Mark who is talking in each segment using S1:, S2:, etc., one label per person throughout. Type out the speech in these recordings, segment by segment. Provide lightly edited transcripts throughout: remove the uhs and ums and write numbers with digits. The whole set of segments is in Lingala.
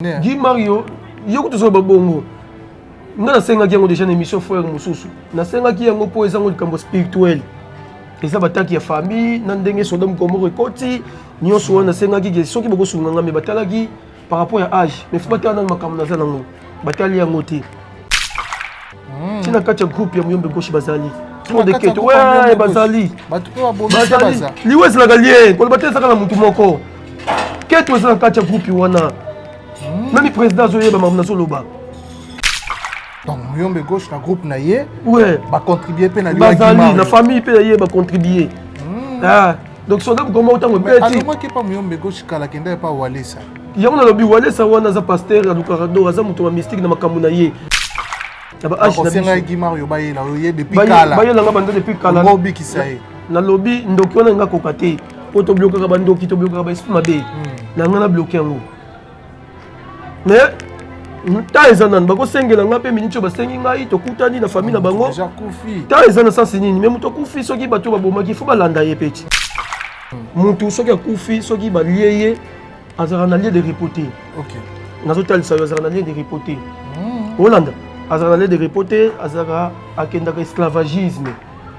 S1: Guy Mario, yo to so babongo. Nga senga ki yango déjà na émission frère mususu. Na senga ki yango po ezango likambo spirituel. Eza bataki ya famille, na ndenge Sodome Gomorrhe ekoti, nyonso wana senga ki soki boko sunga me batalaki par rapport à âge. Mais faut batala na makambo na zala ngo. Batali yango te. Tina kacha groupe ya muyombe gauche bazali. Tout de keto ouais bazali. Bazali. Liwes la galien, ko batesa kana mutu moko. Keto eza kacha groupe wana. Même le président Zoyeba Mamnazo Loba.
S2: Donc, Muyombe gauche, le groupe Naye,
S1: ouais,
S2: va contribuer à
S1: la famille va contribuer. Ah, donc, son homme, comment autant de
S2: bêtises. Alors, moi qui n'est pas Muyombe gauche, qui n'est pas Walesa.
S1: Il y a un lobby Walesa, on a un pasteur, un carado, un mystique dans ma Kamunaye.
S2: C'est Guy Mario Baye, depuis Kala.
S1: Baye, la bande depuis Kala.
S2: Lobby qui s'est.
S1: La lobby, donc, on a un cocaté. Auto bloqué, bando qui te bloque, esprit on a bloqué. Mais ta ezana bako sengela ngape minitio basengi ngai tokutani na famille na bango
S2: déjà kufi
S1: ta ezana sasi nini mais muto kufi soki bato babomaki fo balanda ye peti mutu soki akufi soki balieye azara na lieu de reporter.
S2: OK
S1: nazo talisa yo azara na lieu de reporter. Holanda azara na lieu de reporter azara akenda ka esclavagisme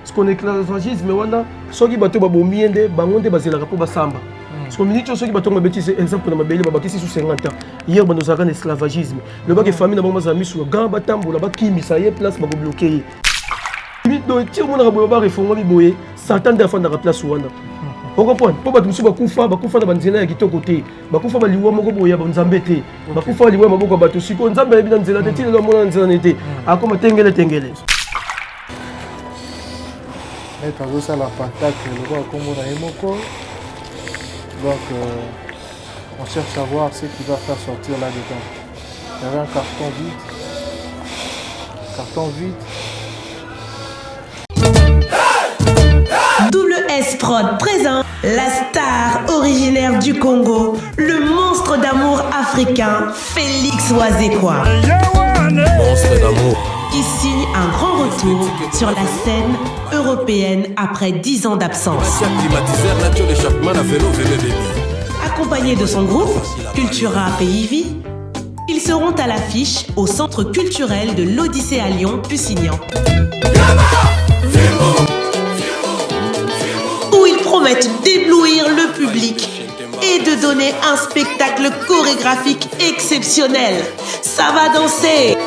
S1: ce qu'on esclavagisme wana soki bato babomiende bango nde bazelaka po basamba. Parce que minute ceux qui battent ma bêtise exemple na mabeli babaki sous 50 ans hier bando zaka na esclavagisme le bac famille na bango bazami sur grand batambo la bakimi ça y est place bako bloquer limite do ti mo na ba réforme bi boye satan de fanda la place wana on comprend po bato musu bakufa na banzela ya kitoko te bakufa baliwa moko boya banzambe te bakufa baliwa maboko bato siko nzambe ya bi nzela te ti le mona nzela nete akoma tengele
S2: mais tazo ça la patate le quoi comme on a emoko. Donc, on cherche à voir ce qui va faire sortir là-dedans. Il y avait un carton vide.
S3: Double S Prod présente la star originaire du Congo, le monstre d'amour africain, Félix Wazekwa.
S4: Monstre d'amour.
S3: Qui signe un grand retour sur la scène européenne après 10 ans d'absence. Accompagné de son groupe, Cultura Pays Vie, ils seront à l'affiche au Centre culturel de l'Odyssée à Lyon, Pusignan. Où ils promettent d'éblouir le public et de donner un spectacle chorégraphique exceptionnel. Ça va danser!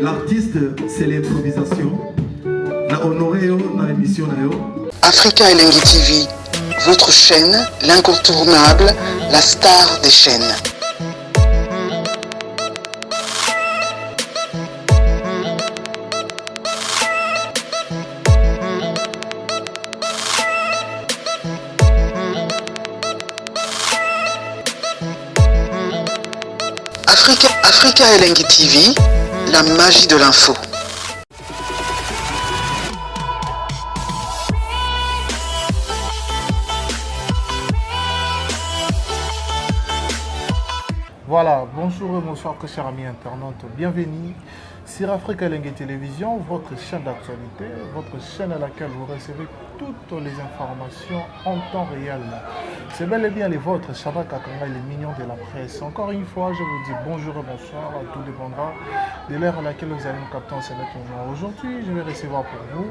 S5: L'artiste, c'est l'improvisation. Na honoré dans l'émission.
S6: Africa Elengi TV, votre chaîne, l'incontournable, la star des chaînes. Africa Elengi TV, la magie de l'info.
S2: Voilà, bonjour et bonsoir très chers amis internautes, bienvenue sur Africa Elengi Télévision, votre chaîne d'actualité, votre chaîne à laquelle vous recevez toutes les informations en temps réel. C'est bel et bien les vôtres, Shabbat Kakanga et les mignons de la presse. Encore une fois, je vous dis bonjour et bonsoir, tout dépendra de l'heure à laquelle vous allez nous capter en ce moment. Aujourd'hui, je vais recevoir pour vous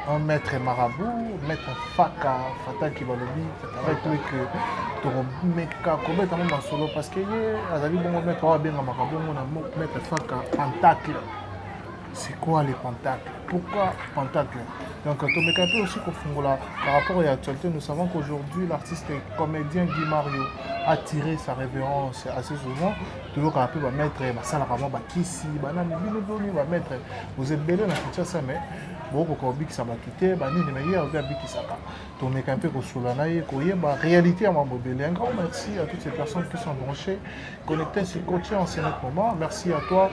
S2: un maître marabout, maître Faka, Fata Kibalobi, avec lui que Toromeka, Kobet Amama Solo, parce que Azali Bongo Maître Wabeng Marabout, on a maître Faka en tacle. c'est quoi les pentacles? Pourquoi pentacle? Donc, Tomeka peut aussi par rapport à l'actualité, nous savons qu'aujourd'hui, l'artiste et comédien Guy Mario a tiré sa révérence assez souvent. Toujours quand on va mettre Salama Bakissi, Banani, Binodoni, va mettre. Vous êtes belé dans la ça, mais beaucoup de gens qui sont quittés, Bani, les meilleurs, qui sont là. Tomeka peut que sur la réalité à Mambobélé. Un grand merci à toutes ces personnes qui sont branchées, connectées, sur coachées en ce moment. Merci à toi,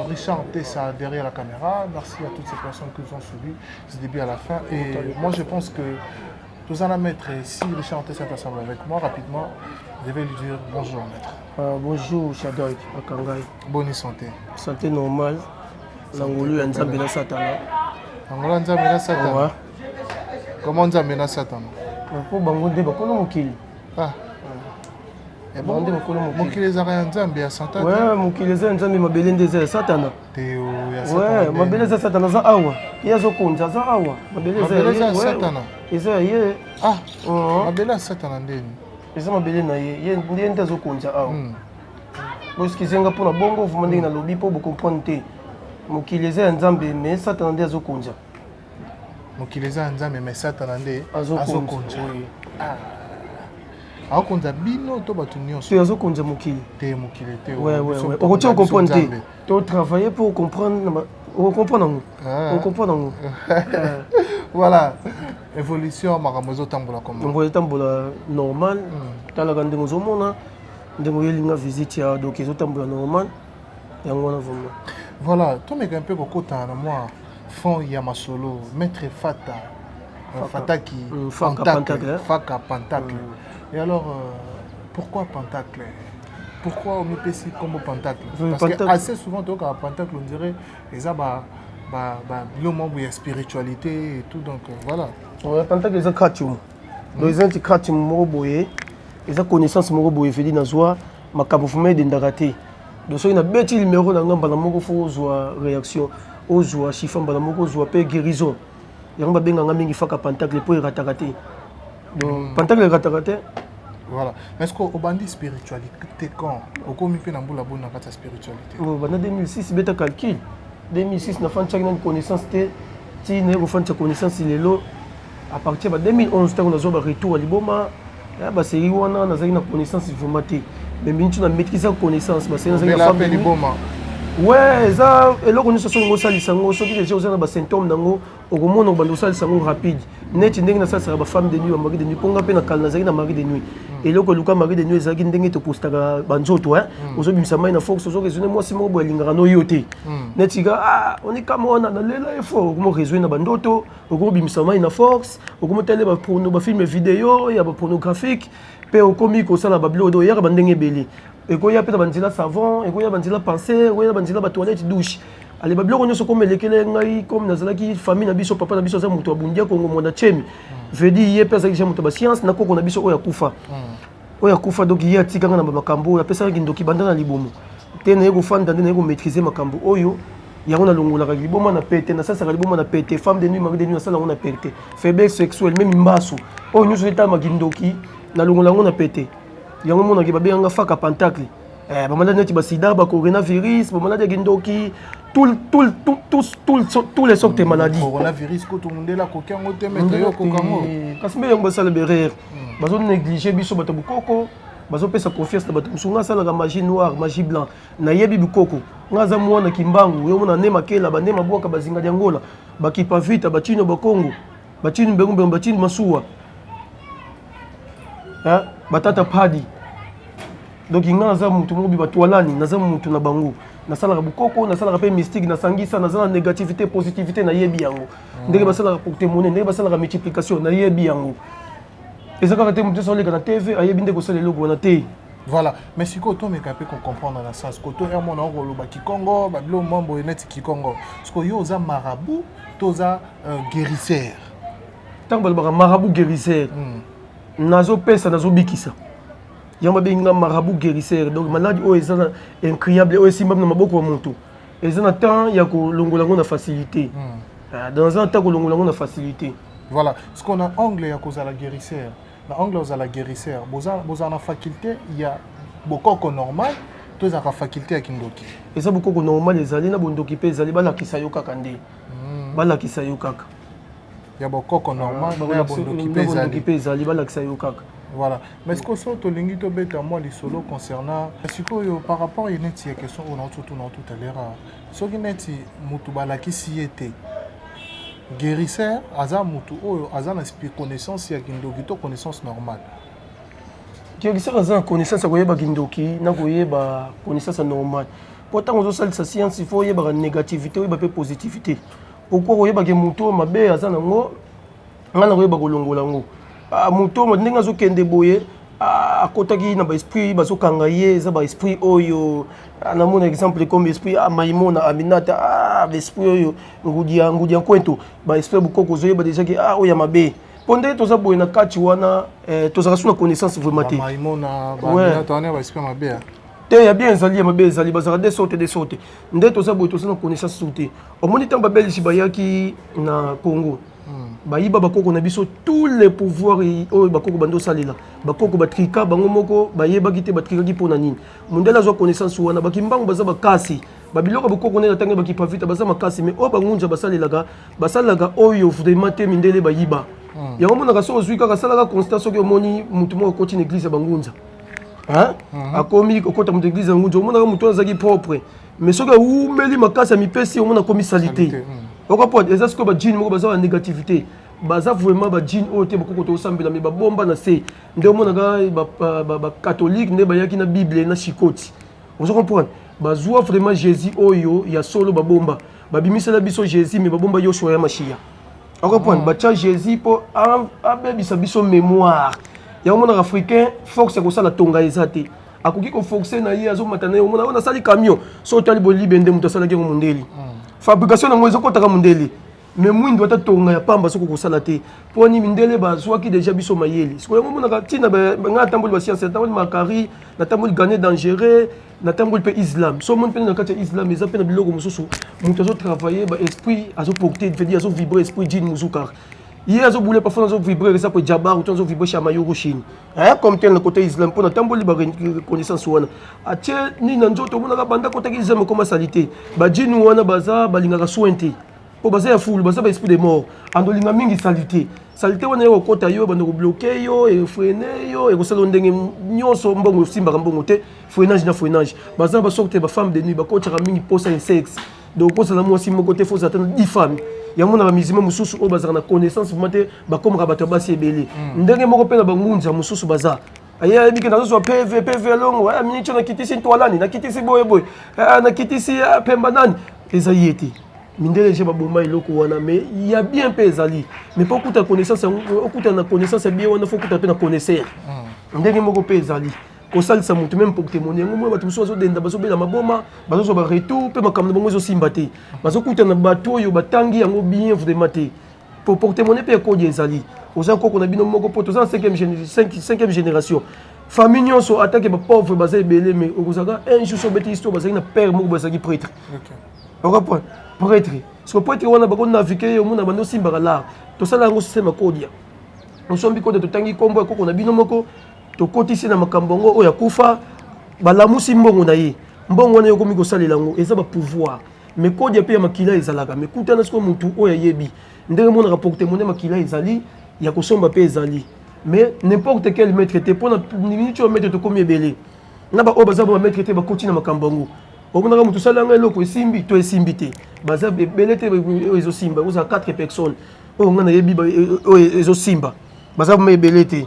S2: Richard Tessa, derrière la caméra. Merci à toutes ces personnes qui nous ont suivis du début à la fin. Et moi, je pense que tous allons mettre, si Richard Tessa est ensemble avec moi, rapidement, je vais lui dire bonjour, maître.
S1: Bonjour, Shadow Akangai.
S2: Bonne santé.
S1: Santé normale. L'angolo et Nzambela Satana.
S2: L'angolo et Nzambela Satana. Comment Nzambela Satana?
S1: Pour Bangonde, Bakono Mokili.
S2: Ah. Et bon, Mokili Zara Nzambela Satana.
S1: Ouais, Mokili Zara Nzambela Mabelende Zara Satana.
S2: Théo,
S1: ouais, Mabelende Zara Satana za awa. Yazo Konja za awa.
S2: Mabelende Zara Satana.
S1: Eza ye.
S2: Ah. Mabelende Satana ndeni.
S1: Eza Mabelende na ye. Ndiye ntazo Konja awa. Parce que zenga pona bongo vous mandez na lobby pour vous comprendre te. Mokili Zara Nzambela mais Satana ndiye azo Konja.
S2: Mokili Zara Nzambela mais Satana ndiye
S1: azo Konja.
S2: Ah. Akonza bino to batu nyonso.
S1: Tu azo konza mokili.
S2: Te mokili te.
S1: Ouais. On retient comprendre. Tu travailler pour comprendre. On comprend. On comprend.
S2: Voilà. Évolution maramozo tambola comme.
S1: On voit tambola normal. Dans la grande mozomona, ndemo yelinga visite ya donc ezo tambola normal. Yango na vraiment.
S2: Voilà, to meka un peu kokota na moi fond ya masolo, maître Fata. Fataki, Faka Pentacle. Et alors, pourquoi Pentacle? Pourquoi on met ici comme Pentacle? Parce que assez souvent, donc, à Pentacle, on dirait les le membre de la spiritualité et tout, donc voilà.
S1: Ouais, Pentacle, c'est un kratium. Donc, ils ont un kratium moroboye, ils ont connaissance moroboye, fait dit Nazwa, ma camouflage d'Indarate. Donc, il y a un petit numéro dans la réaction, aux joies, chiffon, balamoko, joie, guérison. Il y a un peu de faka Pentacle pour ratarate. Donc, Pentacle ratarate.
S2: Voilà. Mais est-ce qu'au bandit spiritualité, quand au comité n'a pas la bonne spiritualité?
S1: En 2006, bêta calcul. 2006, n'a pas de connaissance. Tu n'as pas de connaissance. À partir de 2011, on a un retour à Liboma. C'est Iwana, on a une connaissance informatique. Mais maintenant, on a maîtrisé la connaissance. C'est une femme de Liboma. Ouais, ça, et là, on se sent aussi lisango, ceux qui déjà ont des symptômes dango, au moment où on a lisango rapide. Net, il y a une femme de nuit, un mari de nuit, pour qu'on appelle un mari de nuit. Et là, quand le mari de nuit, il y a une poste à banjo, toi, aux autres, il y a une force, aux autres, moi, c'est mon boy, il y a un yoté. Net, il y a, on est comme on a l'air fort, comment résoudre un bandoto, au gros, il y a une force, au gros, il y a pour nos films vidéo, il y a pornographique, puis au comique, au sein de la bibliothèque, il y a un bandenge belé. Et quand il y a un savon, et quand il y a un pensée, et quand il y a un toilette douche. Allez, on est comme les comme Nazalaki, famille, Nabiso, papa, Nabiso, Zamuto, Bundia, Congo, Monachemi. Je dis, il y a personne qui a science, n'a qu'on a biso Oyakufa. Oyakufa, donc il y a Tigana Makambo, la personne qui est dans la Libomo. Tene go fan dans les maîtriser Makambo. Oyo, il y a un longo la Libomo, on a pété, na ça, ça Libomo, on a pété, femme de nuit, mari de nuit, ça, on a pété. Faiblesse sexuelle, même Imbasu. Oh, nous sommes à Magindoki, na longo la on a pété. Il y a un moment qui va bien faire un pentacle. Maladie de sida, coronavirus, maladie de gindoki, tous les sortes de maladies.
S2: Coronavirus, tout le monde est là, coquin, on te met au cocango.
S1: Parce que on va se libérer. Bazo négliger biso bato bukoko, bazo pesa confiance na bato musunga sala la magie noire, magie blanc. Na yebi bukoko. Ngaza mwana kimbangu, yo mona nema kela, ba nema boka bazinga diangola, bakipa vita, batino bakongo, batino mbengumbe, batino masuwa. Batata padi. Donc il y a un mutu mobi batwalani, naza mutu na bango. Na sala bukoko, na sala pe mystique, na sangisa, na sala négativité, positivité na yebi yango. Ndenge ba sala pour témoigner, ndenge ba sala multiplication na yebi yango. Et ça quand tu mutu sur la TV, ayebi ndeko sala logo na té.
S2: Voilà, mais si ko to me capé qu'on comprendre dans la sens ko to mon rolo ba Kikongo, ba blo mambo net Kikongo. Parce que yo za marabout, toza guérisseur.
S1: Tant ba marabout guérisseur. Nazo pesa nazo bikisa. Yamba benga marabout guérisseur. Donc maladie o ezana incroyable o esi même na maboko wa muntu. Ezana temps ya ko longola ngona facilité. Dans un temps ko longola ngona facilité.
S2: Voilà, ce qu'on a angle ya cause à la guérisseur. Na angle aux à la guérisseur. Boza na faculté, il y a beaucoup normal. to ezalaka faculté ya kindoki
S1: eza bokoko normal ezali na bondoki mpe ezali balakisa yo kaka nde balakisa yo kaka
S2: ya bokoko normal na ya bondoki mpe
S1: ezali balakisa yo kaka.
S2: Voilà. Mais est-ce que ça, tu as dit que moi, les solos concernant. Est-ce que par rapport à une question qu'on a tout à l'heure, ce qui est Moutouba qui s'y était guérisseur, Aza Moutou, Aza n'a pas connaissance, il y a une connaissance normale.
S1: Guérisseur, Aza a connaissance, il y a une connaissance normale. Pourtant, on a sa science, il faut y avoir une négativité ou une positivité. Pourquoi il y a une Moutou, ma belle, Aza Nango, on a un Longo. Moto ndenge azokende boye akotaki na ba esprit bazokanga ye eza ba esprit oyo na mon exemple comme esprit Maimona Aminata ba esprit oyo ngudi kwento ba esprit bukoko zoye ba déjà ki oya mabe ponde toza boye na kati wana tozaka suna connaissance vraiment te
S2: Maimona ba Aminata wana ba esprit mabe
S1: te ya bien ezali ya mabe ezali bazaka des sortes nde toza boye toza na connaissance sauté omoni tamba belisi bayaki na Congo bayiba bakoko na biso tous les pouvoirs oyo bakoko bando salela bakoko batrika bango moko bayebaki te batrikaki mpona nini mondele azwa connaissance wana bakimbango baza bakasi babiloko bakoko nde natange bakipa vita baza makasi mais oyo bangunja basalelaka oyo vraiment te mindele bayiba yango monaka so ozwi kaka asalaka constat soki omoni mutu moko akoti na église ya bangunja akomi kokota mutu église ya bangunja omonaka mutu oyo azalaki propre mais soki aumeli makasi ya mipesi omona akomi salite pourquoi les aspects de jean moko baza négativité baza vraiment ba jean ote bakoko to sambela mais ba bomba na se nde monaka ba catholique nde bayaki na bible na chikoti vous comprenez bazwa vraiment Jésus oyo ya solo ba bomba babimisela biso Jésus mais ba bomba yo shoya machia vous comprenez ba cha Jésus pour abebisa biso mémoire ya mona africain force ko sala tonga ezate akoki ko forcer na ye azomata na ye mona ona sali camion so tali bolibende muto sala ke mondeli fabrication nango ezokotaka mondele mais mwindo atatonga ya pamba soko kosala te poni mindele bazwaki déjà biso mayeli siko yango monaka ntina nga tamboli ba science tamboli makari na tamboli gagner dangereux na tamboli pe islam so mon pena na kati ya islam eza pena biloko mosusu mutu azo travailler ba esprit azo porter veut dire azo vibrer esprit djinn muzuka hier azo boule parfois azo vibrer ça peut jabar ou azo vibrer chamayo rochine comme tel le côté islam pona tamboli ba connaissance wana atie ni na nzoto monaka banda côté islam comme salité ba djinn wana baza balingaka sointe po baza ya fulu baza ba esprit de mort andolinga mingi salité wana yo kota yo bando ko bloquer yo et freiner yo et ko sala ndenge nyonso mbongo simba mbongo te freinage baza ba sorte ba femme de nuit ba kota mingi posa en sexe donc posa la mwasi moko te faut attendre 10 femmes ya mona ba mizima mususu o baza na connaissance vraiment te ba comme rabato basi ebele ndenge moko pe na bangunza mususu baza aya biki na zo PV longo aya mini chona kitisi ntwalani na kitisi boye na kitisi pemba nani ezayete mindele je baboma iloko wana mais il y a bien pe ezali mais pas okuta connaissance okuta na connaissance bien wana faut okuta pe na connaisseur ndenge moko pe ezali ko salisa mutu même pour témoigner ngo bato so zo denda bazo bela maboma bazo so ba retour pe makambo bongo zo simbate bazo kuta na bato yo batangi yango bien vraiment te pour témoigner pe ko ezali oza ko na bino moko poto za 5e génération famille nyonso attaque ba pauvre baza ebele mais okozaka un jour so beti histoire baza na père moko baza ki prêtre OK prêtre ce que prêtre wana bako naviguer yo mona bando simbaka la to sala ngo système kodia on sombi ko de tangi kombo ko na bino moko to kotisi na makambongo oya kufa balamusi mbongo na ye mbongo wana yokomi ko salela ngo eza ba pouvoir mais kodia pe ya makila ezalaka mais kutana siko mutu oya yebi ndenge mona rapporter mona makila ezali ya kosomba pe ezali mais n'importe quel maître te pona ni tu maître to komi ebele na ba obaza ba maître te ba koti na makambongo omonaka mutu salanga eloko esimbi to esimbi te baza ebele te ezo simba oza 4 personnes oyo nga na yebi oyo ezo simba baza ba ebele te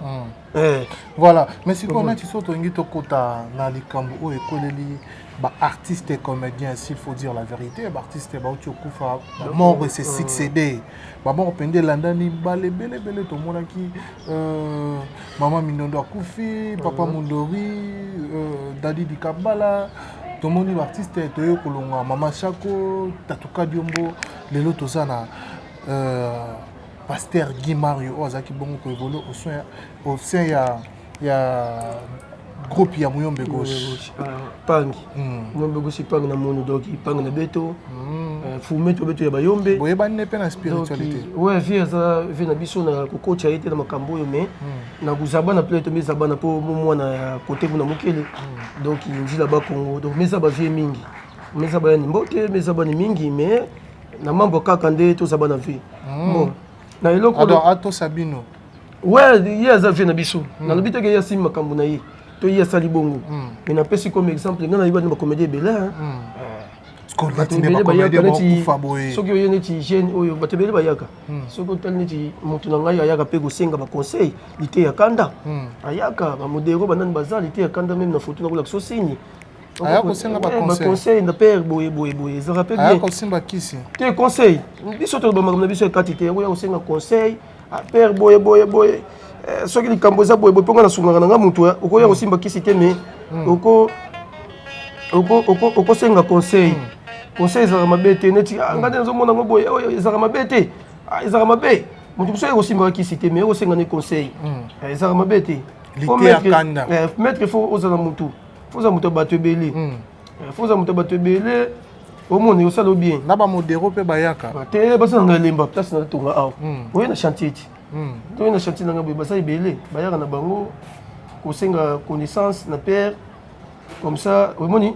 S2: voilà mais si on a tu sautes ngi to kota na likambo o ekoleli ba artiste et comédien s'il faut dire la vérité ba artiste ba otu kufa mort et c'est succédé ba mort pende landani bale bele to mona ki maman Minondo akufi papa Mondori Dadi Dikabala tomoni ba artiste to kolonga mama Chako Tatuka Diombo lelo tozana Pasteur Guy Mario Ozaki bongo ko évoluer au sein ya groupe ya Muyombe Gauche
S1: pangi Muyombe Gauche pangi na mono doki pangi na beto fume to beto ya bayombe
S2: boye banne pe na spiritualité
S1: ouais vie ça vient na biso na ko coach été na makambo yo mais na kuzaba na plate mais zabana po mwana côté kuna mukele donc njila ba Congo donc mais ça ba vie mingi mais ça ba ni mbote mais ça ba ni mingi mais na mambo kaka nde to zabana vie bon na eloko
S2: alors ato Sabino
S1: ouais hier ça vient na biso na lobite ke ya sim makambo na ye to ya sali bongo mais na pesi comme exemple ngana yiba na comédie bela
S2: batebele bayaka
S1: soki oye neti jeune oyo batebele bayaka soki otali neti moto na ngai ayaka mpe kosenga baconseil lite ya kanda ayaka bamodero banani baza lite ya kanda meme na foto nakolakisa osini baconseil na pere boyeboye ezaka mpe bien te conseil biso toloba makambo na biso ekati te oya kosenga conseil pere boyeboye soki likambo eza boyeboye mponga nasungaka na nga motu okoya kosimba kisi te me okosenga conseil conseil ezalaka mabe te neti nga nde nazomona ngo boye oyo ezalaka mabe te ezalaka mabe moto mosusu ekosimbaka kisi te mais okosenga ne conseil ezalaka mabe te maître fo ozala motu fo ozala moto ya bato ebele fo ozala moto ya bato ebele omoni osala bien
S2: na bamodero mpe bayaka
S1: te basala nga elemba place na tonga awa oye na chantier ti toye na chantier nanga boye basala ebele bayaka na bango kosenga connaissance na père comme ça omoni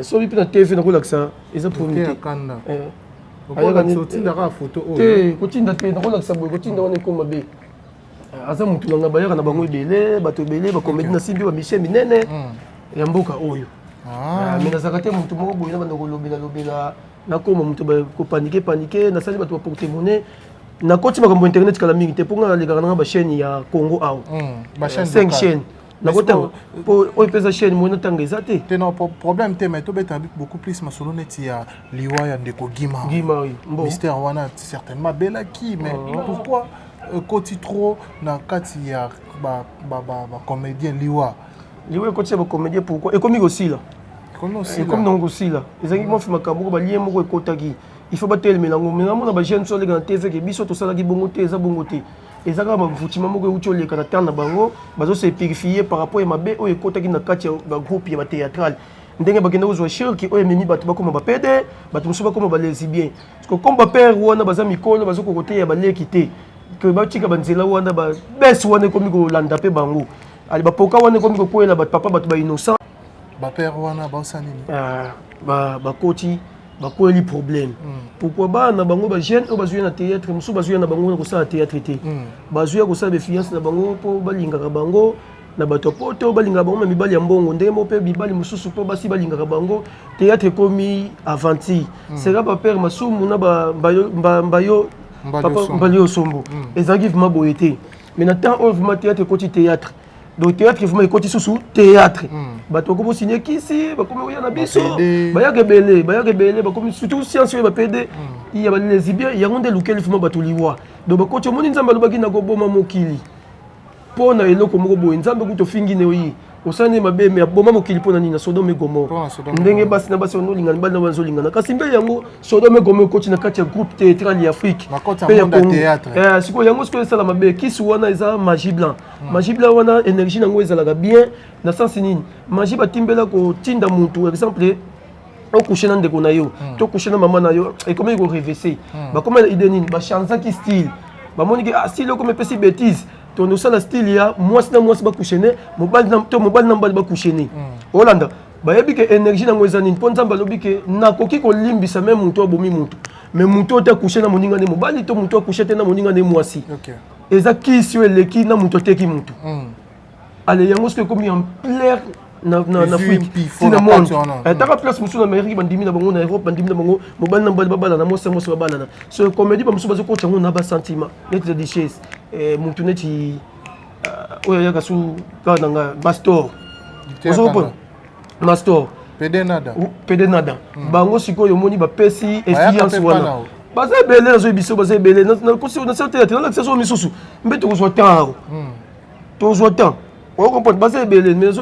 S1: soki mpe na tv nakolakisa eza premier te kotinda te nakolakisa boye kotinda wana ekoma be aza motu nanga bayaka na bango ebele bato ebele bakomedi na simbi bamichel minene ya mboka oyo me nazalaka te motu moko boye na banda kolobela nakoma motu kopanike nasali bato baporte monnaie nakoti makambo internet kala mingi te mpo nga nalekaka nanga bachaîne ya congo awa 5 chaîne nakotanga po oyo mpeza chaîne mona tanga eza te
S2: te non problème te mais tobeta beaucoup plus masolo neti ya liwa ya ndeko gima
S1: oui bon
S2: mystère wana certainement belaki mais pourquoi koti trop na kati ya ba comédien liwa
S1: ekoti ya ba comédien pourquoi ekomi kosila ekomi nango kosila ezalaki mofi makambo moko balie moko ekotaki il faut batelemela yango mais namona bajeune so oleka na tv ke biso tosalaki bongo te eza bongo te eza kaka bavutima moko euti oleka na tane na bango bazose purifie par rapport ya mabe oyo ekotaki na kati ya bagroupe ya batéatrale ndenge bakenda kozwa shirki oyo ememi bato bakoma bapede bato mosusu bakoma balesibien parceke comme bapere wana baza mikolo bazokokoteya baleki te ke batika banzela wana babese wana ekomi kolanda mpe bango ali bapoka wana ekomi kokwela bato papa bato bainnocent
S2: bapere wana baosanini
S1: bakoti bakweli problème pourquoi bana bango bajeune oyo bazuya na théâtre mosusu bazuya na bango na kosala théâtre te bazuya kosala befiance na bango mpo balingaka bango na bato poto balingaka bango na mibali ya mbongo ndenge mo mpe mibali mosusu mpo basi balingaka bango théâtre ekomi aventure sera bapere masumu na mbayo osombo ezalaki vraimen boye te mais na temps oyo vraimen théâtre ekoti théâtre donc théâtre vraiment ekoti susu théâtre bato bakomi osigné kisi bakomi oya na biso bayaka ebele bakomi surtout science oyo bapede ya balesibien yango nde elukeli vraimen bato liwa donc bakoti omoni nzambe alobaki na koboma mokili mpo na eloko moko boye nzambe kuti ofingi ne oyi osani mabe me aboma mokili mpo na nini na Sodome Gomore ndenge basi na basi banolingana bali na banzolingana kasi mbe yango Sodome Gomore ekoti na kati ya groupe théâtral ya Afrique
S2: mpe ya Congo
S1: sikoyo yango sikoyo esala mabe kisi wana eza magie blanc wana énergie nango ezalaka bien na sensi nini magie batimbela kotinda mutu exemple okushe na ndeko na yo to kushe na mama na yo ekomi korevese bakoma na ide nini bachanzaki style bamoniki style okomi epesi bêtise tono sala style ya mwasi na mwasi bakushene mobali na mobali bakushene olanda bayebi ke énergie nango eza nini mpo nzambe alobi ke nakoki kolimbisa me moto abomi moto me moto oyo te akushe na moninga nde mobali to moto akushe te na moninga nde mwasi eza kisi oyo eleki na moto ateki moto ale yango soki ekomi en plaire na Afrique tina monde taka place mosusu na Amérique bandimi na bango na Europe bandimi na bango mobali na mobali babalana mwasi babalana so comédie bamosusu bazokota yango na basentiment neti de richesse motu neti oyo ayaka su kaka nanga mastor ozokopona mastor pede nada bango sikoyo omoni bapesi effiance wana baza ebele nazoyi biso baza ebele nasala théâtre nalakisa so misusu mbe tokozwa temps tozwa temps okomprendre baza ebele mais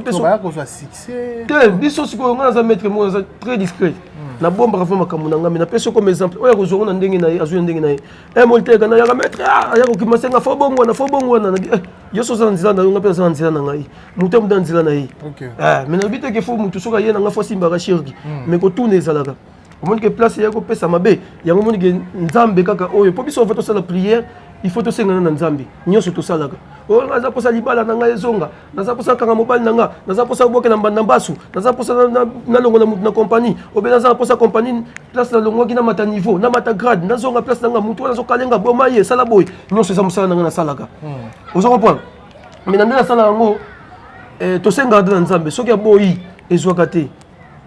S1: te biso sikoyo nga naza maître moko naza très discret nabombaka vraimen makambo na nga mais napesi comme exemple oyo akozwanga na ndenge na ye azwi na ndenge na ye moliteka na yaka maître ayaka okimasenga fo bongwana yo so oza na nzela na yo nga mpe aza na nzela na ngai moto amuda na nzela na ye mais nayebi teke fo motu soki aye na nga fo asimbaka shirki mais kotuna ezalaka omoni ke place ya kopesa mabe yango omoni ke nzambe kaka oyo po biso fa tosala prière il faut tosengana na nzambe nyonso tosalaka oyo naza posa libala na ngai ezonga naza posa kanga mobali na nga naza posa boke na mbanda mbasu naza posa na longo na mutu na compagnie obe naza posa compagnie place na longo na mata niveau na mata grade nazonga place na nga mutu wana zokalenga boma ye sala boy nyonso eza mosala na nga nasalaka ozo comprendre mais na nde nasala yango tosengaka na nzambe soki aboyi ezwaka te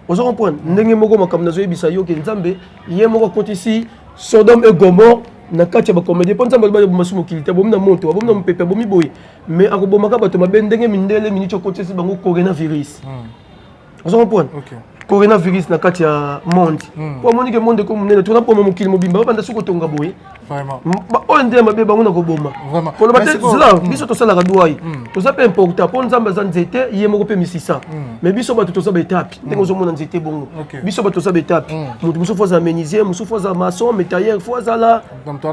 S1: ozo comprendre ndenge moko makambo nazoyebisa yo ke nzambe ye moko akotisi Sodome et Gomorrhe na kati ya bacomédie mpo nzambe alobaki bomasu mokili te abomi na moto abomi na mopepe abomi boye mais akobomaka bato mabe ndenge mindele miniti okotisi bango coronavirus ozo comprendre coronavirus na kati ya monde po amoni ke monde ko monene tona poma mokili mobimba babanda soki otonga boye oyo nde mabe bango na koboma koloba te zela biso tosalaka duai toza mpe important mpo nzambe aza nzete ye moko mpe misisa mais biso bato toza baetape ndenge ozomona nzete bongo biso bato toza baetape motu mosusu fo azala ménisier mosusu fo azala maçon métailleur fo azala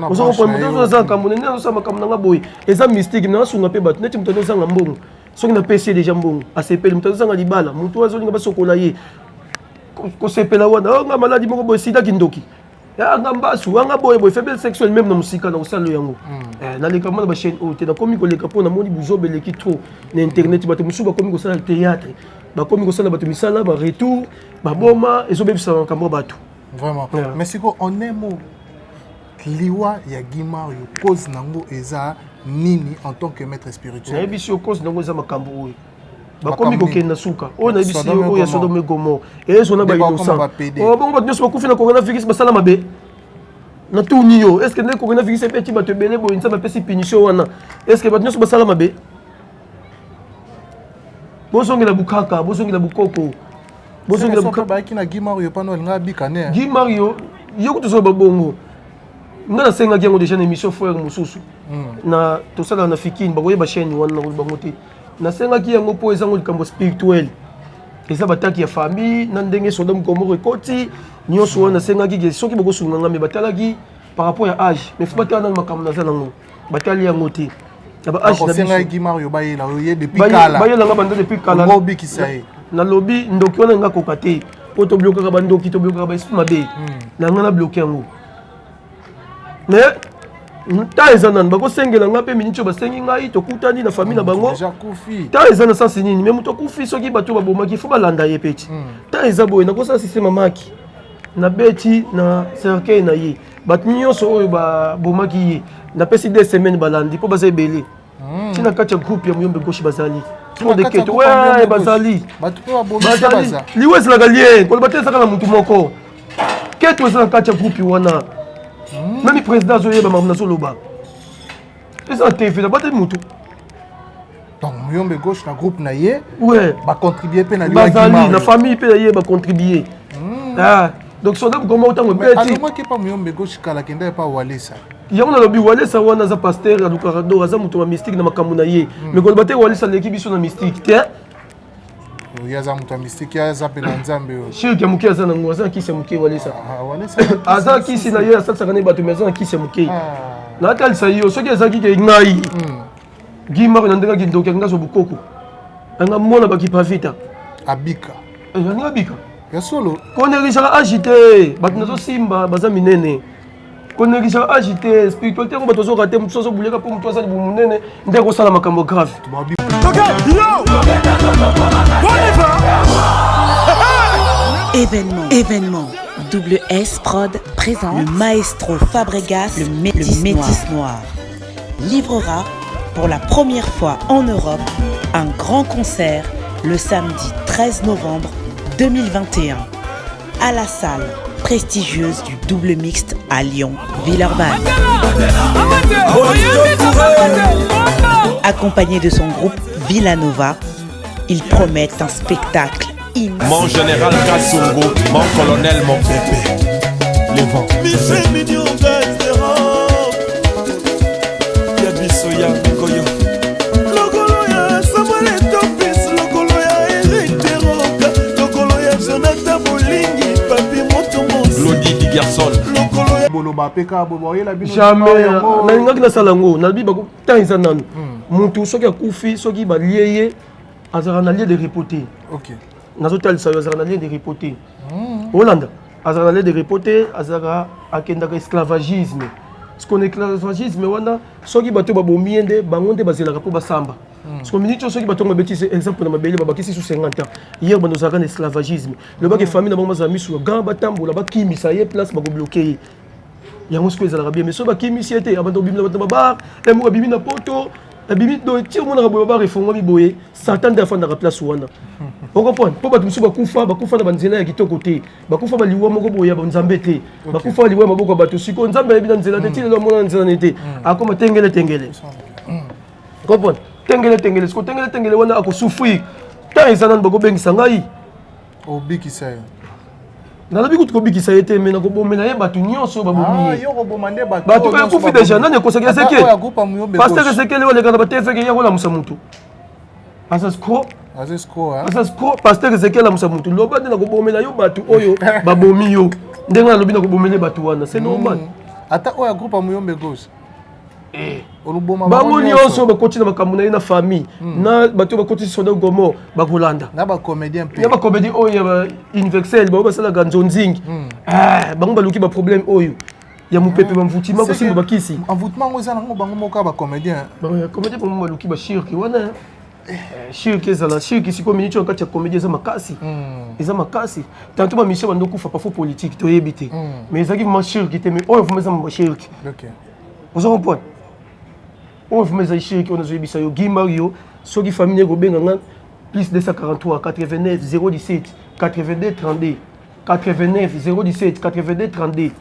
S1: ozokomprendre motu azala makambo nene azosala makambo nanga boye eza mystique nasunga mpe bato neti moto azozanga mbongo soki napesi ye deja mbongo asepeli moto azozanga libala motu azolinga basokola ye kosepela wana nga maladi moko boye sida kindoki anga mbasu anga boye boye faiblesse sexuelle même na musika na kosala yango naleka mona bachaîne oyo te nakomi koleka mpo namoni buzobe eleki trop na internet bato mosusu bakomi kosala théâtre bakomi kosala bato misala baretour baboma ezobebisa makambo ya bato
S2: vraiment mais siko en un mot liwa ya Guy Mario cause nango eza nini en tant que maître spirituel
S1: nayebi si yo cause nango eza makambo oyo bakomi kokenda suka oyo nayebisi yo oyo ya Sodome et Gomorrhe ezona bainocent bongo bato nyonso bakufi na coronavirus basala mabe na tuni yo est ce que nde coronavirus epeti bato ebele boye nzambe apesi punition wana est ce que bato nyonso basala mabe bozongela bukaka bozongela bukoko bozongela bukaka
S2: bayaki na Guy Mario pano elinga abikane
S1: Guy Mario yo kutozola babongo nga nasengaki yango déjà na émission frère mosusu na tosala na fikini bakoyeba chaîne wana na bango te nasengaki yango mpo ezango likambo spirituel eza bataki ya famille na ndenge Sodome Gomorrhe ekoti nyonso wana nasengaki ke soki bokosunga nga me batalaki par rapport ya âge mais fo batala na makambo naza nango batali yango te na ba âge na
S2: biso Guy Mario bayela oye depuis kala
S1: bayelanga banda depuis kala
S2: ngobikisa ye
S1: nalobi ndoki wana nga koka te po toblokaka bandoki toblokaka baesprit mabe na nga na bloke yango mais ta eza nani bakosengela nga mpe miniti oyo basengi ngai tokutani na famille na bango ta eza na sansi nini me moto akufi soki bato babomaki fo balanda ye peti ta eza boye nakosala sisteme maki nabeti na cercueil na ye bato nyonso oyo babomaki ye napesi 2 semaines balandi mpo baza ebele ntina kati ya groupe ya Muyombe Gauche bazali deketo bazali liwa ezalaka lien koloba te ezalaka na motu moko keto eza na kati ya groupe wana même président azoyeba makambo nazoloba eza na tv na bate motu
S2: donc Muyombe Gauche na groupe na ye bacontribue mpe na
S1: bazali na famille mpe na ye bacontribue donc Sodome Gomorrhe ntango ebeti
S2: alongwaki pa Muyombe Gauche kala kenda ye pa Walesa
S1: yango nalobi Walesa wana aza pasteur alukaka do aza moto wa mystique na makambo na ye mais koloba te Walesa aleki biso na mystique te
S2: yaza moto ya mystique aza mpe na nzambe oyo
S1: shirki ya moke aza nango aza na kisi ya moke Walesa aza kisi na ye asalisaka ne bato mais aza na kisi ya moke natalisa yo soki ezalaki ke ngai Guy Mario na ndenge akindoki akinga zo bukoko anga mona bakipavita
S2: abika
S1: alinga abika
S2: ya solo
S1: konerisaka agité bato nazosimba baza minene konerisaka agité spiritualité yango bato ozokate motu azobuleka mpo motu azali bomunene nde akosala makambo grave
S3: Événement. WS Prod présente le maestro Fabregas, le Métis Noir. Livrera pour la première fois en Europe un grand concert le samedi 13 novembre 2021 à la salle prestigieuse du Double Mixte à Lyon, Villeurbanne. Accompagné de son groupe Villanova, il promet un spectacle immense.
S4: Mon général Kassongo, mon colonel, mon bébé. Les vents. Lodi di garçon.
S1: Jamais nalingaki nasala yango nalobi tant eza nanu motu soki akufi soki balie ye azalaka na lie de repote nazotalisa yo azalaka na lie de repote olanda azala na de reporter azala akendaka esclavagisme ce qu'on esclavagisme wana soki bato babomi ende bango nde bazelaka po basamba parce que minute soki bato ngabeti exemple na mabele babakisi sous 50 ans hier bano zaka na esclavagisme le baki famille na bango bazala misu grand batambola bakimisa ye place bako bloquer yango siko ezalaka bien mais so bakimisi ete abando bimina bato babar emo abimi na poto abimi do ti omona ka babar efongo biboye satan de afanda ka place wana on comprend po bato musu bakufa na banzela ya kitoko te bakufa baliwa moko boya banzambe te bakufa baliwa maboko bato siko nzambe ya bina nzela te ti le mona nzela nete akoma tengele comprend tengele siko tengele wana akosouffrir tant ezana bako bengisa ngai
S2: obikisa yo
S1: nalobi kutu kobikisa ye te me nakobomela ye bato nyonso babomi
S2: bato
S1: bakufi deja nani ekosaki eseke paster esekeli oleka na batefeke ye kolamusa mutu asasko paster esekeli alamusa mutu loba nde nakobomela yo bato oyo babomi yo ndenge nalobi nakobomela bato wana c'est normal
S2: ata oyo agroupe amuyombe gauche
S1: bango nyonso bakoti na makambo na ye na famille na bato bakoti soda gomo bakolanda
S2: na bacomédien
S1: oyo ya universel bao basalaka nzonzingi bango baluki baproblème oyo ya mopepe bamvutima kosimba bakisi
S2: envoûtement ngo eza nango bango moko ya bacomédien
S1: bango baluki bashirki wana shirki ezala shirki siko miniti oyo kati ya comédie eza makasi tanto bamichel bandokufa pafo politique toyebi te mais ezalaki vraimen shirki te mais oyo vraimen eza mabashirki oza comprendre oyo vraimen ezali shirki oyo nazoyebisa yo Guy Mario soki famille ekobenganga plus 243 89 017 82 32 89 017 82 32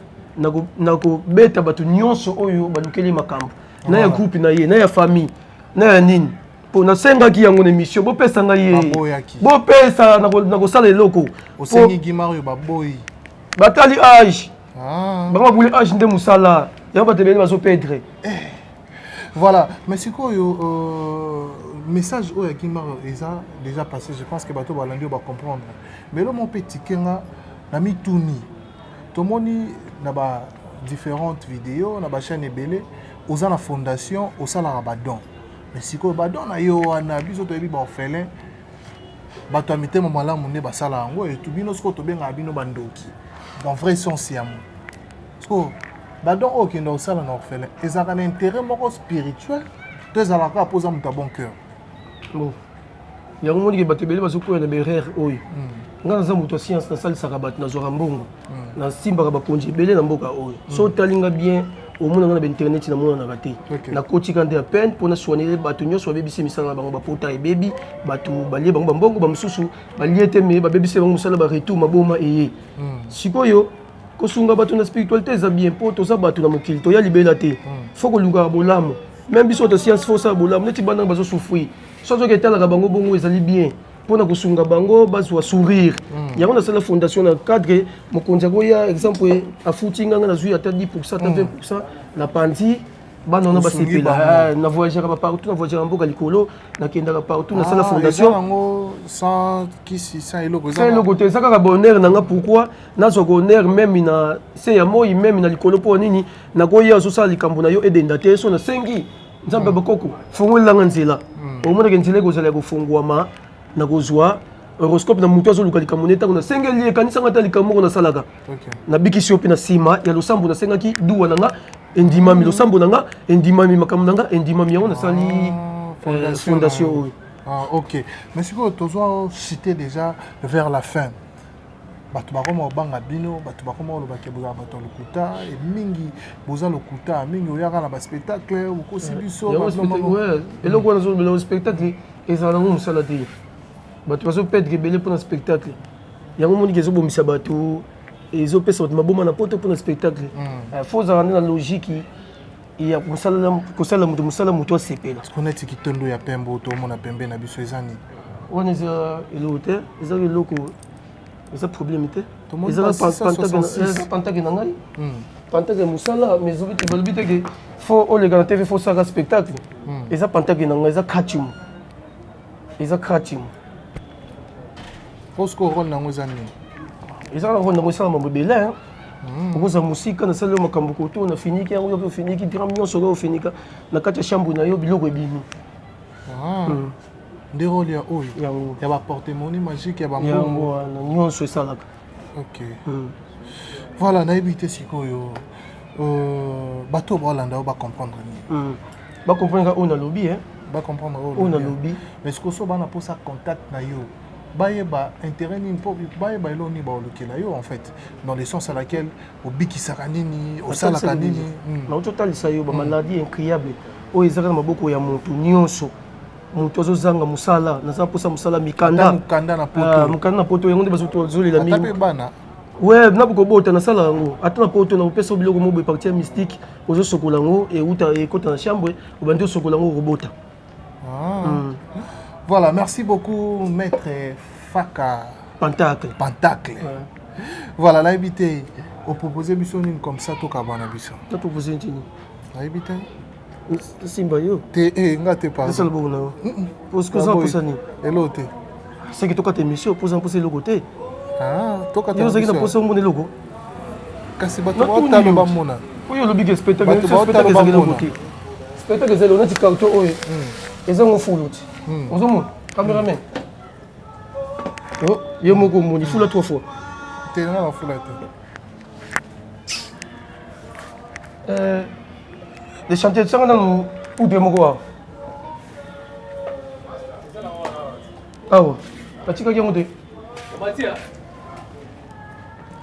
S1: nakobeta bato nyonso oyo balukeli makambo na ya groupe na ye na ya famille na ya nini mpo nasengaki yango na émission bopesa ngai ye bopesa nakosala eloko
S2: osengi Guy Mario baboyi
S1: batali age bango babuli age nde mosala yango bato ebele bazopedre
S2: voilà mais sikoyo message oyo ya Guy Mario eza déjà passé je pense que bato balandi oyo bacomprendre mais lo mo mpe tikenga na mituni tomoni na ba différentes vidéos na ba chaîne ebele oza na fondation osalaka badon mais sikoyo badon na yo wana biso toyebi baorphelin bato ya mitema malamu nde basala yango etu bino sikoyo tobengaka bino bandoki dans vrai sens ya mo sikoyo badon oyo okende osala na orphelin ezalaka na intérêt moko spirituel to ezalaka mpo oza moto ya bon cœur
S1: yango monike bato ebele bazokoya na berere oyo nga naza moto ya science nasalisaka bato nazwaka mbongo nasimbaka bakonzi ebele na mboka oyo so otalinga bien omonanga na bainternet namonanaka te nakotika nde ya peine mpona soignere bato nyonso babebisi misala na bango bapota ebebi bato balie bango bambongo bamosusu balie te me babebisi bango mosala baretour maboma eye sikoyo kosunga bato na spiritualité eza bien mpo toza bato na mokili toya libela te fo kolungaka bolamu même biso to science fo osala bolamu neti bana bazosouffrir so azoki etalaka bango bongo ezali bien mpona kosunga bango bazwa sourire yango nasala fondation na cadre mokonzi akoya exemple afuti nganga nazwi ata 10% ata 20% na pandi bana wana basepela na voyagera partout na voyagera mboka likolo nakendaka partout nasala fondation
S2: yango sans eloko
S1: te eza kaka bonheur nanga pourquoi nazwaka honneur même na se ya moi même na likolo mpo nini nakoya azosala likambo na yo edenda te so nasengi nzambe bakoko fongolelanga nzela omonaka nzela ekozala ya kofungwama na kozwa horoscope na mutu azoluka likambo ne ntango nasengeli ekanisanga ata likambo moko nasalaka nabikisi yo mpe na nsima ya losambo nasengaki duwa nanga endimami losambo nanga endimami makambo nanga endimami yango nasali fondation oyo
S2: ok mais sikoyo tozwa cité déjà vers la fin bato bakoma obanga bino bato bakoma olobaki bozala bato ya lokuta mingi boza lokuta mingi oyaka na baspectacle okosi biso
S1: eloko wana azolobela spectacle ezala nango mosala te bato bazopedre ebele mpona spectacle yango moniki ezobomisa bato ezopesa bato maboma na poto mpona spectacle fo ozala nde na logique ya kosala moto mosala moto asepela
S2: neti kitondo ya pembe tomona pembe na biso eza nini
S1: wana eza eloko te eza eloko eza problème te pantake na ngai pantake ya mosala mais balobi teke fo oleka na tv fo osaka spectacle eza pantake na ngai eza katimu
S2: Osco rôle nango eza nini
S1: eza na rôle nango esala mambo ebele okozala mosika nasali yo makambo koto na finiki yango yope ofiniki drame nyonso oyo ofinika na kati ya chambre na yo biloko ebimi
S2: nde rôle ya oyo ya baportemoni magique ya
S1: bambongo wana nyonso esalaka
S2: Voilà, na évité sikoyo. Bateau Brolanda va comprendre.
S1: Va comprendre on a lobby hein.
S2: Va comprendre
S1: On a lobby.
S2: Mais ce que so bana pour ça contact na yo. Ba intérêt ni pour ba elo ni ba lokela yo en fait dans le sens à laquelle au biki sakanini au sala kanini.
S1: Na total ça yo ba maladie incroyable. O ezaka maboko ya muntu nyonso. Muntu azozanga musala na za posa musala mikanda.
S2: Mukanda na poto.
S1: Mukanda na poto yango nde bazoto zolela mingi.
S2: Tape bana.
S1: Ouais, na boko bota na sala yango. Ata na poto na pesa biloko mo be partie mystique, ozo sokola ngo et uta e kota na chambre, o bandi sokola ngo robota.
S2: Voilà, merci beaucoup maître Faka
S1: Pentacle.
S2: Ouais. Voilà, là habité au proposer bisonine comme ça tout kabana biso.
S1: Na proposer ntini.
S2: Là habité
S1: Simba yo.
S2: Te ngate pas.
S1: C'est le bon là. Parce que ça pour ça ni.
S2: Hello te.
S1: C'est que toka te mission pour ça poser le côté.
S2: Toi quand
S1: Yo zaki na poser mon logo.
S2: Kasi bato ba talo ba mona.
S1: Oyo le big spectacle, spectacle zaki na côté. Spectacle zelo na ti carton oyo. Ezango fuluti. Ozomo cameraman. Oh, yo moko moni fula 3 fois.
S2: Te na fula te.
S1: Les chantiers de sang dans ou de moko. Ah ouais. Patika ki ngote. Batia.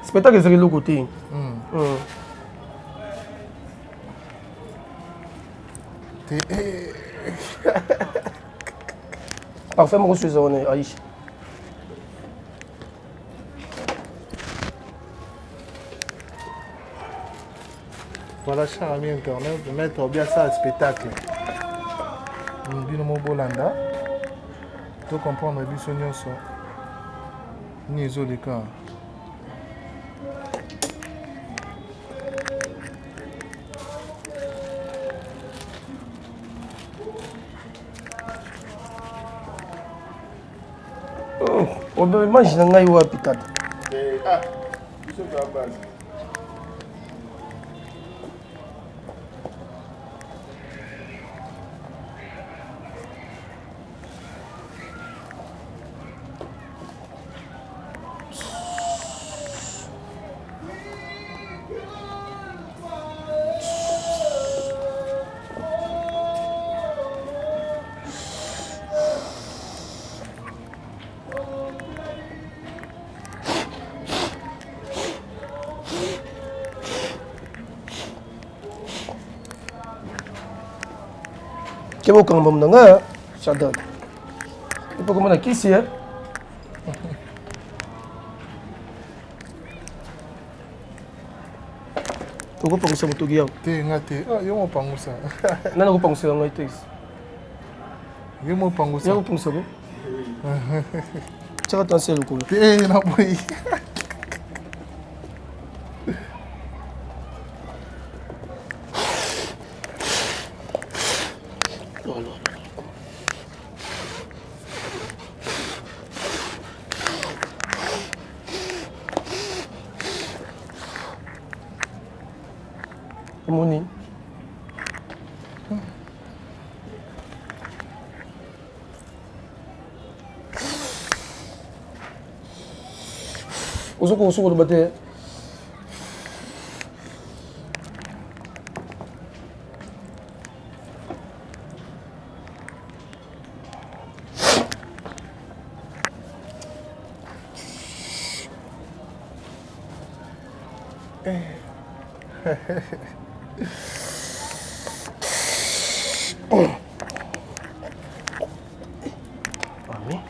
S1: Spectacle zaki le côté. Parfait, mon reçu, on est Aïcha.
S2: Voilà, cher ami internet, de mettre bien ça à spectacle. Nous disons mon Bolanda. Tu comprends, nous disons ça. Ni les cas.
S1: On peut imaginer un gars qui a Kemo kamba mnanga Shaddad. Ipo kama na kisi eh. Toko pangusa mutogi yao.
S2: Te ngate. Ah, yo mo pangusa.
S1: Nana ko pangusa ngai tes.
S2: Yo mo pangusa.
S1: Yo pangusa ko. Chaka tansel ko.
S2: Te na boy.
S1: Moni. Usuko usuko bate. Ami.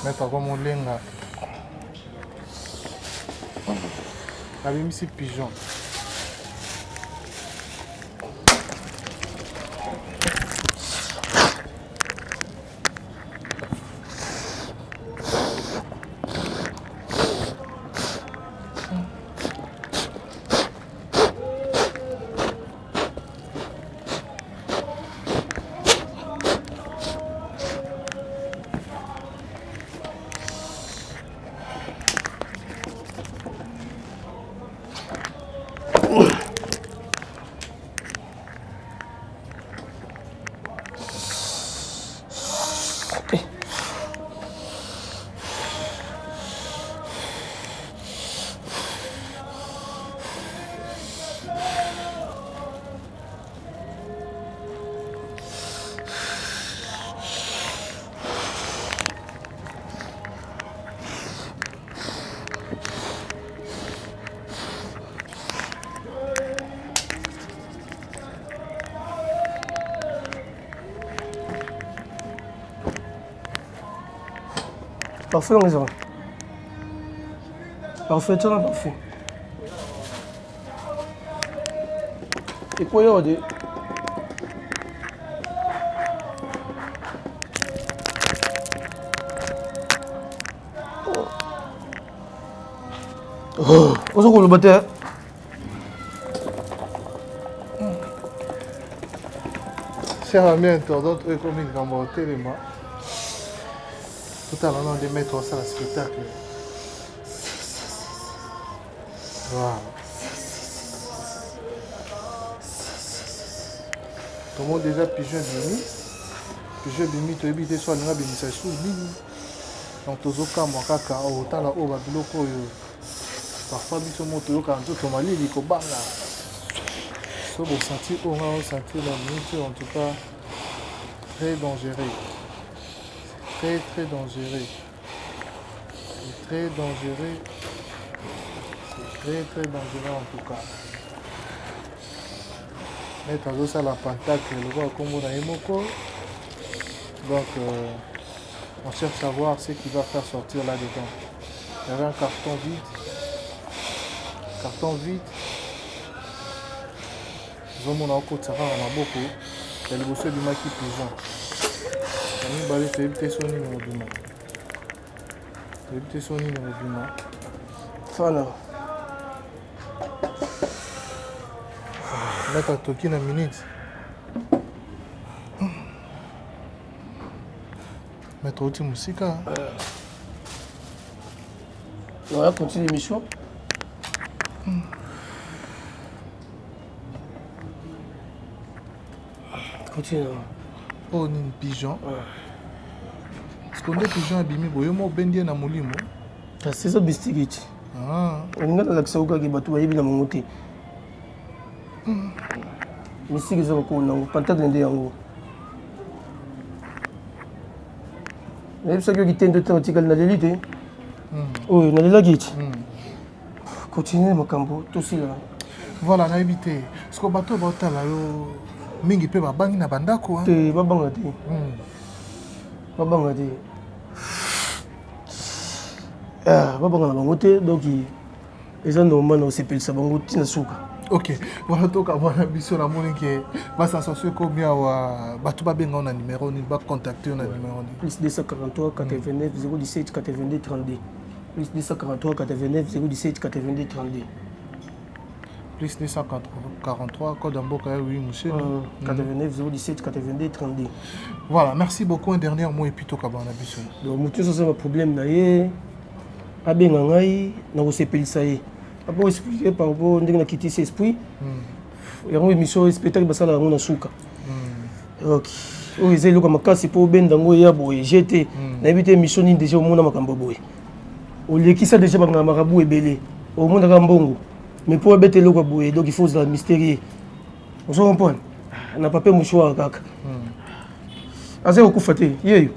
S2: Mettre comme on lenga. Abimisi pigeon.
S1: Parfait, on les a. Parfait, ça va parfait. Et quoi, il y a des... Oh, on se roule le bâtard.
S2: Chers amis internautes, eux comme ils vont téléma. Tout à l'heure, on va mettre ça dans le spectacle. Voilà. Tout le monde déjà pigeon bimi. Pigeon bimi, tu as évité soit l'un bimi, ça sous bimi. Donc, tu as mon caca, autant là, au babiloko. Parfois, biso moto quand tu as malé, il faut banga. So, vous sentez, on va sentir la minute, en tout cas, très dangereux. Très, très dangereux. C'est très dangereux. C'est très, très dangereux en tout cas. Mais tu as ça la pentacle, le roi Combo Naimoko. Donc, on cherche à voir ce qui va faire sortir là-dedans. Il y avait un carton vide. Carton vide. Nous avons un côté à beaucoup. Il y a le bossu du maquis pigeon. Nous allons faire éviter son numéro du nom. Éviter son numéro du nom.
S1: Voilà.
S2: Mettre à toquer une minute. Mettre au musique.
S1: On va continuer l'émission. Continue.
S2: Oh, ni pigeon. Est-ce qu'on a pigeon abîmé? Vous avez bendié na molimo.
S1: C'est ça, bistigit.
S2: Ah.
S1: On a l'accès au gars qui va tout aller dans mon côté. Mais si vous avez un pentacle de yango. Mais c'est ça qui tente de te dans l'élite. Oui, dans l'élite. Continuez, mon cambo, tout ça.
S2: Voilà, on a évité. Ce qu'on bateau va là, mingi pe ba bangi na bandako.
S1: Te babanga te. Babanga te. Ah, babanga na bango te, donc ils ont normalement on s'appelle ça bango tina souka.
S2: Ok, voilà donc avant la mission la monnaie qui est bah ça s'assure combien wa bateau ba benga on a numéro ni ba contacter on a numéro ni.
S1: Plus 243 89 017 82 32. Plus 243 89 017 82 32.
S2: Plus 243 code en boca oui monsieur.
S1: 89 017 82 32.
S2: Voilà, merci beaucoup. Un dernier mot et puis tout kabana biso.
S1: Donc mutu ça c'est un problème na ye. Abenga ngai na ko sepeli ça ye. Pour expliquer par rapport à quitter ses esprits, il y a une émission spectacle qui est en souka. Ok. Oui, c'est le cas c'est pour ben dango ya boy j'étais n'habité mission ni déjà au monde makamba boy. Au lieu qui ça déjà banga marabout et belé. Au monde ngambongo. Mais pour bête le boy donc il faut ça mystérieux. On se comprend. On n'a pas peur mouchoir kaka. Aze okufate yeyo.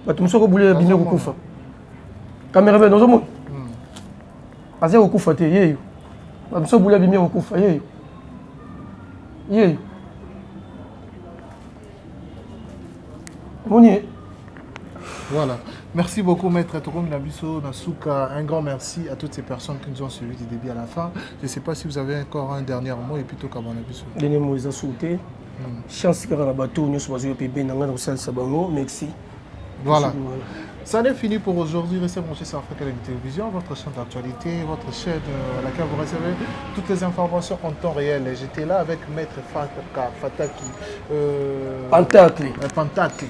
S1: Batu musoko boule bino okufa. Caméra ben dans monde. Aze okufa te yeyo bamso bula bimia okufa yeyo yeyo moni.
S2: Voilà, merci beaucoup maître Tokom Nabiso Nasuka. Un grand merci à toutes ces personnes qui nous ont suivis du début à la fin. Je ne sais pas si vous avez encore un dernier mot et puis tout comme Nabiso.
S1: Dernier mot ils ont sauté. Chance que la bateau nous soit joué bien dans le salle sabango. Merci.
S2: Voilà. Ça n'est fini pour aujourd'hui. Restez branchés sur Africa Télévision, votre chaîne d'actualité, votre chaîne à laquelle vous recevez toutes les informations en temps réel. J'étais là avec Maître Fataki.
S1: Pentacle.
S2: Pentacle.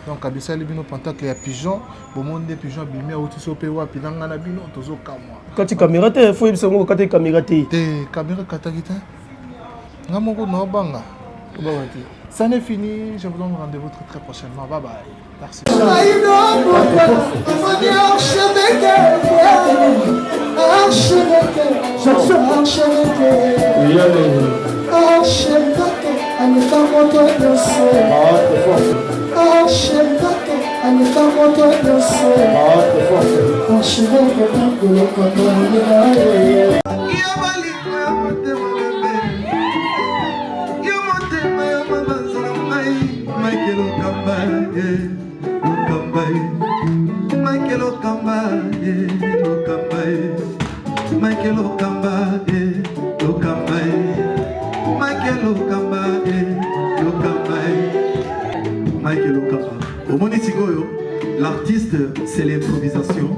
S2: Donc, à Bissau, les Pentacle et à Pigeon. Au monde des pigeons, bimé, au tissu, péwa, pilanga, bino, tozo, kamwa.
S1: Quand tu caméras, il faut que tu aies caméras.
S2: Des caméras katagita. Namongo no banga. Ça n'est fini. Je vous donne rendez-vous très prochainement. Bye bye. Merci.
S5: Michael Okamba, yeah, Okamba, Michael Okamba, Lokamba, Michael Okamba, Lokamba, Michael Okamba, Lokamba, Michael Okamba. Au Monitigoyo, l'artiste, c'est l'improvisation.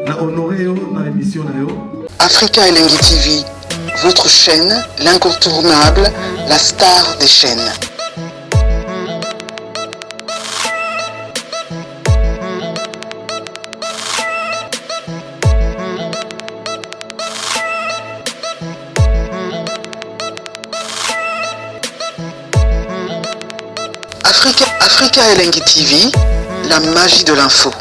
S5: Na honoré dans l'émission.
S6: Africa Elengi TV, votre chaîne, l'incontournable, la star des chaînes. Africa Elengi TV, la magie de l'info.